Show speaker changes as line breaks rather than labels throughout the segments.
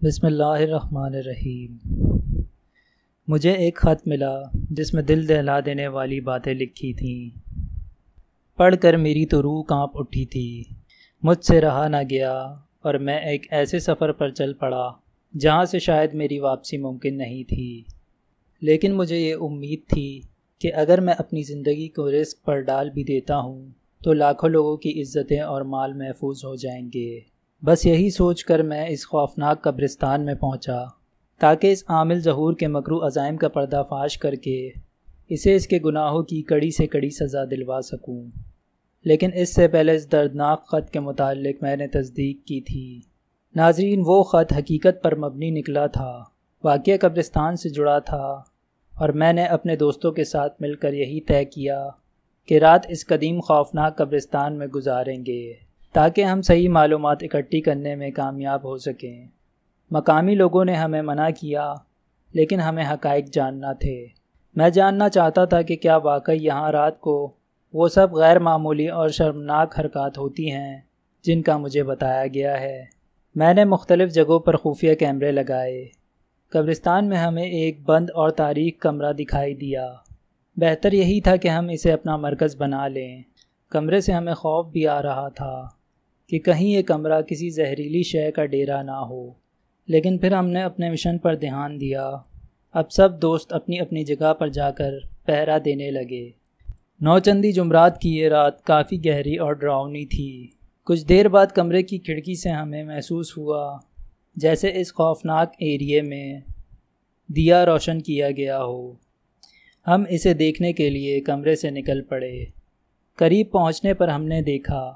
بسم اللہ الرحمن الرحیم۔ مجھے ایک خط ملا جس میں دل دہلا دینے والی باتیں لکھی تھیں۔ پڑھ کر میری تو روح کانپ اٹھی تھی۔ مجھ سے رہا نہ گیا اور میں ایک ایسے سفر پر چل پڑا جہاں سے شاید میری واپسی ممکن نہیں تھی، لیکن مجھے یہ امید تھی کہ اگر میں اپنی زندگی کو رسک پر ڈال بھی دیتا ہوں تو لاکھوں لوگوں کی عزتیں اور مال محفوظ ہو جائیں گے۔ بس یہی سوچ کر میں اس خوفناک قبرستان میں پہنچا تاکہ اس عامل ظہور کے مکروہ عزائم کا پردہ فاش کر کے اسے اس کے گناہوں کی کڑی سے کڑی سزا دلوا سکوں۔ لیکن اس سے پہلے اس دردناک خط کے متعلق میں نے تصدیق کی تھی۔ ناظرین، وہ خط حقیقت پر مبنی نکلا تھا، واقعہ قبرستان سے جڑا تھا، اور میں نے اپنے دوستوں کے ساتھ مل کر یہی طے کیا کہ رات اس قدیم خوفناک قبرستان میں گزاریں گے تاکہ ہم صحیح معلومات اکٹھی کرنے میں کامیاب ہو سکیں۔ مقامی لوگوں نے ہمیں منع کیا، لیکن ہمیں حقائق جاننا تھے۔ میں جاننا چاہتا تھا کہ کیا واقعی یہاں رات کو وہ سب غیر معمولی اور شرمناک حرکات ہوتی ہیں جن کا مجھے بتایا گیا ہے۔ میں نے مختلف جگہوں پر خفیہ کیمرے لگائے۔ قبرستان میں ہمیں ایک بند اور تاریک کمرہ دکھائی دیا۔ بہتر یہی تھا کہ ہم اسے اپنا مرکز بنا لیں۔ کمرے سے ہمیں خوف بھی آ رہا تھا کہ کہیں یہ کمرہ کسی زہریلی شے کا ڈیرا نہ ہو، لیکن پھر ہم نے اپنے مشن پر دھیان دیا۔ اب سب دوست اپنی اپنی جگہ پر جا کر پہرا دینے لگے۔ نوچندی جمعرات کی یہ رات کافی گہری اور ڈراؤنی تھی۔ کچھ دیر بعد کمرے کی کھڑکی سے ہمیں محسوس ہوا جیسے اس خوفناک ایریے میں دیا روشن کیا گیا ہو۔ ہم اسے دیکھنے کے لیے کمرے سے نکل پڑے۔ قریب پہنچنے پر ہم نے دیکھا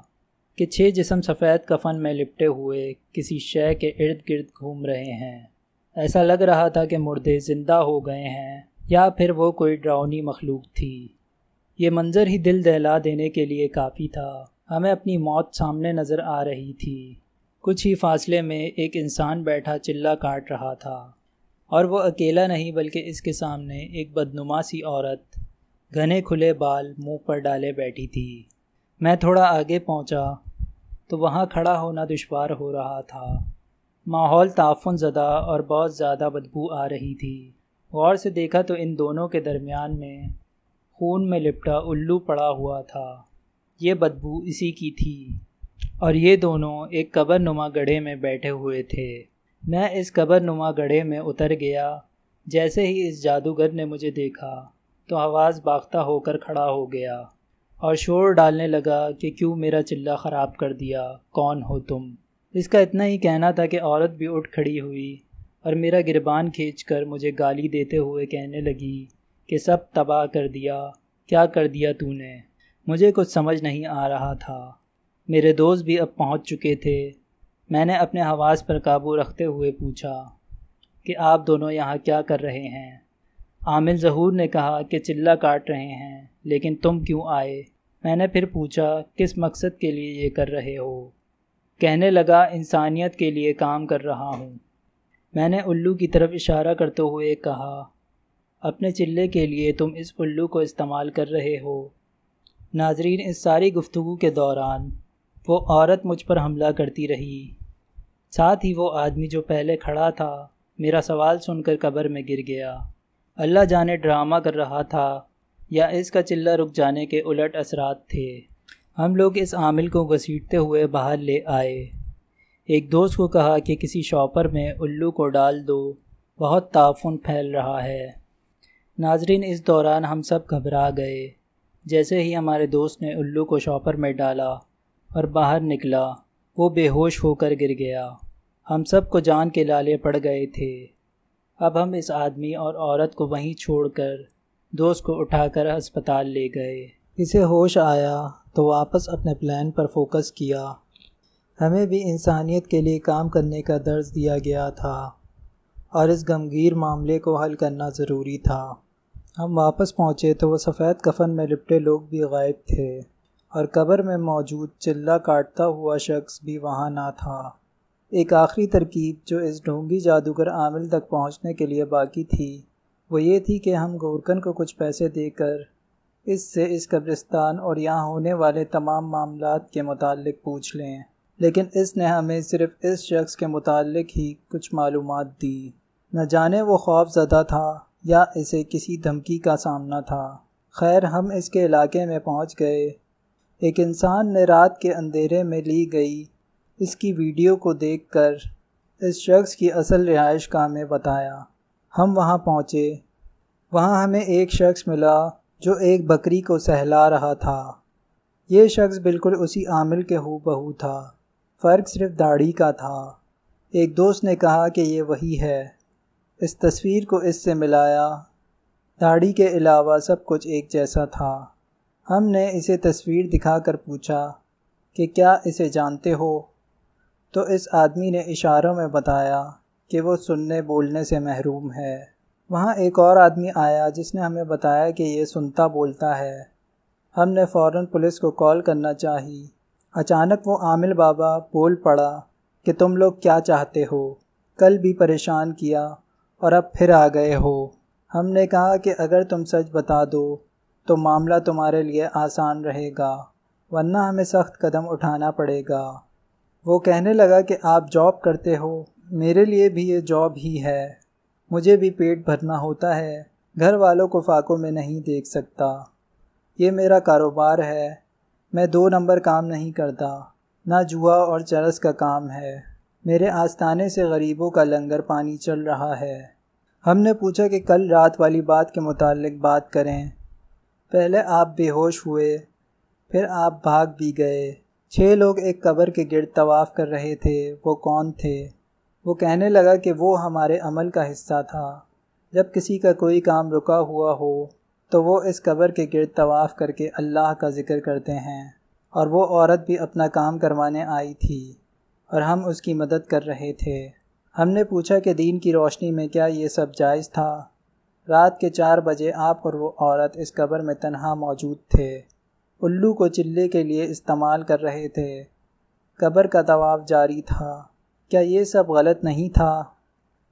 کہ 6 جسم سفید کفن میں لپٹے ہوئے کسی شے کے ارد گرد گھوم رہے ہیں۔ ایسا لگ رہا تھا کہ مردے زندہ ہو گئے ہیں یا پھر وہ کوئی ڈراؤنی مخلوق تھی۔ یہ منظر ہی دل دہلا دینے کے لیے کافی تھا۔ ہمیں اپنی موت سامنے نظر آ رہی تھی۔ کچھ ہی فاصلے میں ایک انسان بیٹھا چلہ کاٹ رہا تھا، اور وہ اکیلا نہیں بلکہ اس کے سامنے ایک بدنما سی عورت گھنے کھلے بال منہ پر ڈالے بیٹھی تھی۔ میں تھوڑا آگے پہنچا تو وہاں کھڑا ہونا دشوار ہو رہا تھا۔ ماحول تعفن زدہ اور بہت زیادہ بدبو آ رہی تھی۔ غور سے دیکھا تو ان دونوں کے درمیان میں خون میں لپٹا الو پڑا ہوا تھا۔ یہ بدبو اسی کی تھی، اور یہ دونوں ایک قبر نما گڑھے میں بیٹھے ہوئے تھے۔ میں اس قبر نما گڑھے میں اتر گیا۔ جیسے ہی اس جادوگر نے مجھے دیکھا تو حواس باختہ ہو کر کھڑا ہو گیا اور شور ڈالنے لگا کہ کیوں میرا چلہ خراب کر دیا، کون ہو تم؟ اس کا اتنا ہی کہنا تھا کہ عورت بھی اٹھ کھڑی ہوئی اور میرا گربان کھینچ کر مجھے گالی دیتے ہوئے کہنے لگی کہ سب تباہ کر دیا، کیا کر دیا تو نے؟ مجھے کچھ سمجھ نہیں آ رہا تھا۔ میرے دوست بھی اب پہنچ چکے تھے۔ میں نے اپنے حواس پر قابو رکھتے ہوئے پوچھا کہ آپ دونوں یہاں کیا کر رہے ہیں؟ عامل ظہور نے کہا کہ چلہ کاٹ رہے ہیں، لیکن تم کیوں آئے؟ میں نے پھر پوچھا کس مقصد کے لیے یہ کر رہے ہو؟ کہنے لگا انسانیت کے لیے کام کر رہا ہوں۔ میں نے الو کی طرف اشارہ کرتے ہوئے کہا اپنے چلے کے لیے تم اس الو کو استعمال کر رہے ہو؟ ناظرین، اس ساری گفتگو کے دوران وہ عورت مجھ پر حملہ کرتی رہی۔ ساتھ ہی وہ آدمی جو پہلے کھڑا تھا میرا سوال سن کر قبر میں گر گیا۔ اللہ جانے ڈرامہ کر رہا تھا یا اس کا چلہ رک جانے کے الٹ اثرات تھے۔ ہم لوگ اس عامل کو گھسیٹتے ہوئے باہر لے آئے۔ ایک دوست کو کہا کہ کسی شاپر میں الو کو ڈال دو، بہت تعفن پھیل رہا ہے۔ ناظرین، اس دوران ہم سب گھبرا گئے۔ جیسے ہی ہمارے دوست نے الو کو شاپر میں ڈالا اور باہر نکلا، وہ بے ہوش ہو کر گر گیا۔ ہم سب کو جان کے لالے پڑ گئے تھے۔ اب ہم اس آدمی اور عورت کو وہیں چھوڑ کر دوست کو اٹھا کر ہسپتال لے گئے۔ اسے ہوش آیا تو واپس اپنے پلان پر فوکس کیا۔ ہمیں بھی انسانیت کے لیے کام کرنے کا درس دیا گیا تھا اور اس غمگین معاملے کو حل کرنا ضروری تھا۔ ہم واپس پہنچے تو وہ سفید کفن میں لپٹے لوگ بھی غائب تھے، اور قبر میں موجود چلہ کاٹتا ہوا شخص بھی وہاں نہ تھا۔ ایک آخری ترکیب جو اس ڈھونگی جادوگر عامل تک پہنچنے کے لیے باقی تھی وہ یہ تھی کہ ہم گورکن کو کچھ پیسے دے کر اس سے اس قبرستان اور یہاں ہونے والے تمام معاملات کے متعلق پوچھ لیں۔ لیکن اس نے ہمیں صرف اس شخص کے متعلق ہی کچھ معلومات دی۔ نہ جانے وہ خوف زدہ تھا یا اسے کسی دھمکی کا سامنا تھا۔ خیر ہم اس کے علاقے میں پہنچ گئے۔ ایک انسان نے رات کے اندھیرے میں لی گئی اس کی ویڈیو کو دیکھ کر اس شخص کی اصل رہائش گاہ میں بتایا۔ ہم وہاں پہنچے۔ وہاں ہمیں ایک شخص ملا جو ایک بکری کو سہلا رہا تھا۔ یہ شخص بالکل اسی عامل کے ہو بہو تھا، فرق صرف داڑھی کا تھا۔ ایک دوست نے کہا کہ یہ وہی ہے۔ اس تصویر کو اس سے ملایا، داڑھی کے علاوہ سب کچھ ایک جیسا تھا۔ ہم نے اسے تصویر دکھا کر پوچھا کہ کیا اسے جانتے ہو؟ تو اس آدمی نے اشاروں میں بتایا کہ وہ سننے بولنے سے محروم ہے۔ وہاں ایک اور آدمی آیا جس نے ہمیں بتایا کہ یہ سنتا بولتا ہے۔ ہم نے فوراً پولیس کو کال کرنا چاہی۔ اچانک وہ عامل بابا بول پڑا کہ تم لوگ کیا چاہتے ہو؟ کل بھی پریشان کیا اور اب پھر آ گئے ہو۔ ہم نے کہا کہ اگر تم سچ بتا دو تو معاملہ تمہارے لیے آسان رہے گا، ورنہ ہمیں سخت قدم اٹھانا پڑے گا۔ وہ کہنے لگا کہ آپ جاب کرتے ہو، میرے لیے بھی یہ جاب ہی ہے، مجھے بھی پیٹ بھرنا ہوتا ہے، گھر والوں کو فاقوں میں نہیں دیکھ سکتا۔ یہ میرا کاروبار ہے، میں 2 نمبر کام نہیں کرتا، نہ جوا اور چرس کا کام ہے، میرے آستانے سے غریبوں کا لنگر پانی چل رہا ہے۔ ہم نے پوچھا کہ کل رات والی بات کے متعلق بات کریں۔ پہلے آپ بے ہوش ہوئے، پھر آپ بھاگ بھی گئے۔ 6 لوگ ایک قبر کے گرد طواف کر رہے تھے، وہ کون تھے؟ وہ کہنے لگا کہ وہ ہمارے عمل کا حصہ تھا۔ جب کسی کا کوئی کام رکا ہوا ہو تو وہ اس قبر کے گرد طواف کر کے اللہ کا ذکر کرتے ہیں، اور وہ عورت بھی اپنا کام کروانے آئی تھی اور ہم اس کی مدد کر رہے تھے۔ ہم نے پوچھا کہ دین کی روشنی میں کیا یہ سب جائز تھا؟ رات کے 4 بجے آپ اور وہ عورت اس قبر میں تنہا موجود تھے، الو کو چلے کے لیے استعمال کر رہے تھے، قبر کا طواف جاری تھا، کیا یہ سب غلط نہیں تھا؟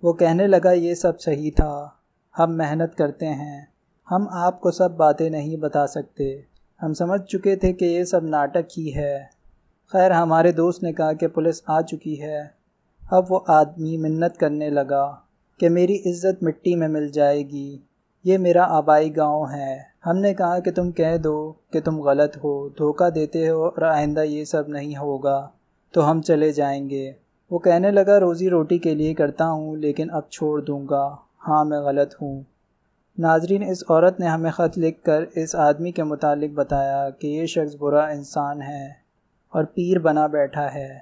وہ کہنے لگا یہ سب صحیح تھا، ہم محنت کرتے ہیں، ہم آپ کو سب باتیں نہیں بتا سکتے، ہم سمجھ چکے تھے کہ یہ سب ناٹک ہی ہے۔ خیر ہمارے دوست نے کہا کہ پولیس آ چکی ہے۔ اب وہ آدمی منت کرنے لگا کہ میری عزت مٹی میں مل جائے گی، یہ میرا آبائی گاؤں ہے۔ ہم نے کہا کہ تم کہہ دو کہ تم غلط ہو، دھوکہ دیتے ہو اور آئندہ یہ سب نہیں ہوگا تو ہم چلے جائیں گے۔ وہ کہنے لگا روزی روٹی کے لیے کرتا ہوں لیکن اب چھوڑ دوں گا، ہاں میں غلط ہوں۔ ناظرین، اس عورت نے ہمیں خط لکھ کر اس آدمی کے متعلق بتایا کہ یہ شخص برا انسان ہے اور پیر بنا بیٹھا ہے۔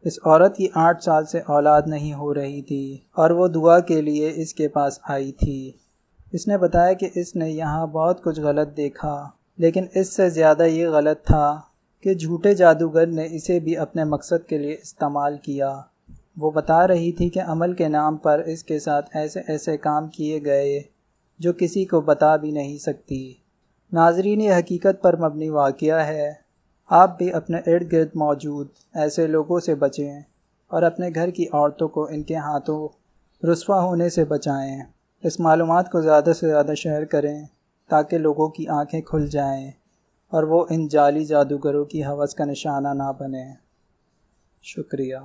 اس عورت کی 8 سال سے اولاد نہیں ہو رہی تھی اور وہ دعا کے لیے اس کے پاس آئی تھی۔ اس نے بتایا کہ اس نے یہاں بہت کچھ غلط دیکھا، لیکن اس سے زیادہ یہ غلط تھا کہ جھوٹے جادوگر نے اسے بھی اپنے مقصد کے لیے استعمال کیا۔ وہ بتا رہی تھی کہ عمل کے نام پر اس کے ساتھ ایسے ایسے کام کیے گئے جو کسی کو بتا بھی نہیں سکتی۔ ناظرین، یہ حقیقت پر مبنی واقعہ ہے۔ آپ بھی اپنے ارد گرد موجود ایسے لوگوں سے بچیں اور اپنے گھر کی عورتوں کو ان کے ہاتھوں رسوا ہونے سے بچائیں۔ اس معلومات کو زیادہ سے زیادہ شیئر کریں تاکہ لوگوں کی آنکھیں کھل جائیں اور وہ ان جعلی جادوگروں کی ہوس کا نشانہ نہ بنیں۔ شکریہ۔